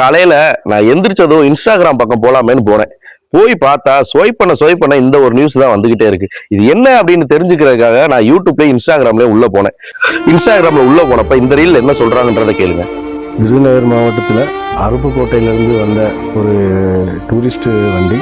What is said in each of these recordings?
காலையில நான் எந்திரிச்சதும் இன்ஸ்டாகிராம் பக்கம் போலாமேன்னு போனேன். போய் பார்த்தா ஸ்வைப் பண்ண இந்த ஒரு நியூஸ் தான் வந்துகிட்டே இருக்கு. இது என்ன அப்படின்னு தெரிஞ்சுக்கிறதுக்காக நான் யூடியூப்லயும் இன்ஸ்டாகிராம்லயும் உள்ள போனேன். இன்ஸ்டாகிராம்ல உள்ள போனப்ப இந்த ரீல் என்ன சொல்றாங்கன்றத கேளுங்க. விருதுநகர் மாவட்டத்தில் அருப்புக்கோட்டையிலேருந்து வந்த ஒரு டூரிஸ்ட் வண்டி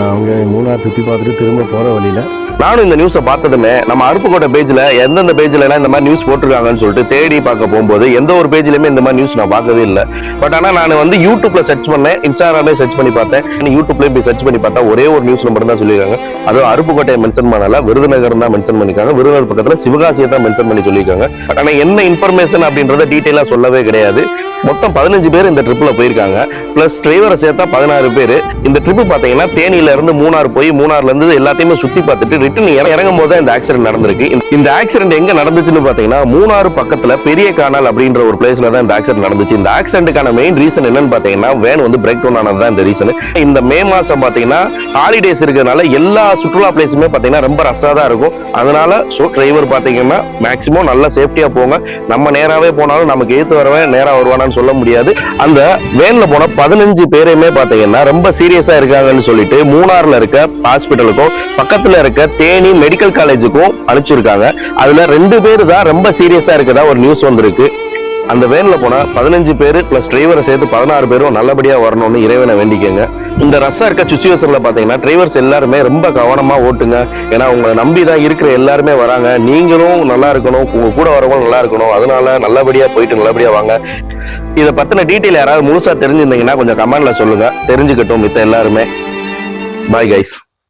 அவங்க மூணார் சுற்றி பார்த்துட்டு திரும்ப போகிற வழியில் நானும் இந்த நியூஸை பார்த்ததுமே நம்ம அருப்புக்கோட்டை பேஜ்ல எந்தெந்த பேஜ்ல எல்லாம் இந்த மாதிரி நியூஸ் போட்டிருக்காங்கன்னு சொல்லிட்டு தேடி பார்க்க போகும்போது எந்த ஒரு பேஜ்லயுமே இந்த மாதிரி நியூஸ் நான் பார்க்கவே இல்லை. பட் ஆனால் நான் வந்து யூடியூப்ல சர்ச் பண்ணேன், இன்ஸ்டாகிராம்ல சர்ச் பண்ணி பார்த்தேன், யூடியூப்ல போய் சர்ச் பண்ணி பார்த்தா ஒரே ஒரு நியூஸ் மட்டும் தான் சொல்லியிருக்காங்க. அதுவும் அருப்புக்கோட்டையை மென்ஷன் பண்ணல, விருதுநகர் தான் மென்ஷன் பண்ணிருக்காங்க. விருதுநகர் பக்கத்துல சிவகாசியை தான் மென்ஷன் பண்ணி சொல்லியிருக்காங்க. பட் ஆனால் என்ன இன்ஃபர்மேஷன் அப்படின்றத டீட்டெயிலா சொல்லவே கிடையாது. மொத்தம் 15 பேர் இந்த ட்ரிப்ல போயிருக்காங்க. பிளஸ் டிரைவரை சேர்த்தா 16 பேர். இந்த ட்ரிப் பாத்தீங்கன்னா தேனியில இருந்து மூணார் போய் மூணார்ல இருந்து எல்லாத்தையுமே சுத்தி பார்த்துட்டு ரிட்டர்ன் இறங்கும் போது இந்த ஆக்சிடென்ட் நடந்திருக்கு. இந்த ஆக்சிடென்ட் எங்க நடந்துச்சுன்னு பாத்தீங்கன்னா மூணாறு பக்கத்துல பெரிய கானால் அப்படின்ற ஒரு பிளேஸ்ல தான் இந்த ஆக்சிடென்ட் நடந்துச்சு. இந்த ஆக்சிடென்ட்கான மெயின் ரீசன் என்னன்னு பாத்தீங்கன்னா வேன் வந்து பிரேக் டவுன் ஆனதுதான் இந்த ரீசன். இந்த மே மாசம் பாத்தீங்கன்னா ஹாலிடேஸ் இருக்கிறதுனால எல்லா சுற்றுலா பிளேஸுமே பாத்தீங்கன்னா ரொம்ப ரஷ்ஷா தான் இருக்கும். அதனால டிரைவர் பாத்தீங்கன்னா மேக்சிமம் நல்லா சேஃப்டியா போங்க. நம்ம நேராவே போனாலும் நமக்கு ஏத்து வரவன் நேரா வருவானான்னு சொல்ல முடியாது. அந்த வேன்ல போன 15 பேரையுமே பாத்தீங்கன்னா ரொம்ப சீரியஸா இருக்காங்கன்னு சொல்லிட்டு மூணார்ல இருக்க ஹாஸ்பிட்டலுக்கும் பக்கத்துல இருக்க தேனி மெடிக்கல் காலேஜுக்கும் அனுப்பிச்சிருக்காங்க. அதுல 2 பேர் தான் ரொம்ப சீரியஸா இருக்கதா ஒரு நியூஸ் வந்திருக்கு. அந்த வேன்ல போன 15 பேர் பிளஸ் டிரைவரை சேர்த்து 16 பேரும் நல்லபடியா வரணும்னு இறைவனை வேண்டிக்கங்க. இந்த ரஷ்ஷா இருக்க சுச்சுவேஷன்ல பாத்தீங்கன்னா டிரைவர்ஸ் எல்லாருமே ரொம்ப கவனமா ஓட்டுங்க. ஏன்னா உங்களை நம்பிதான் இருக்கிற எல்லாருமே வராங்க. நீங்களும் நல்லா இருக்கணும், உங்க கூட வரவங்களும் நல்லா இருக்கணும். அதனால நல்லபடியா போயிட்டு நல்லபடியா வாங்க. இதை பத்தின டீட்டெயில் யாராவது முழுசா தெரிஞ்சிருந்தீங்கன்னா கொஞ்சம் கமெண்ட்ல சொல்லுங்க, தெரிஞ்சுக்கட்டும் மித்த எல்லாருமே. Bye guys.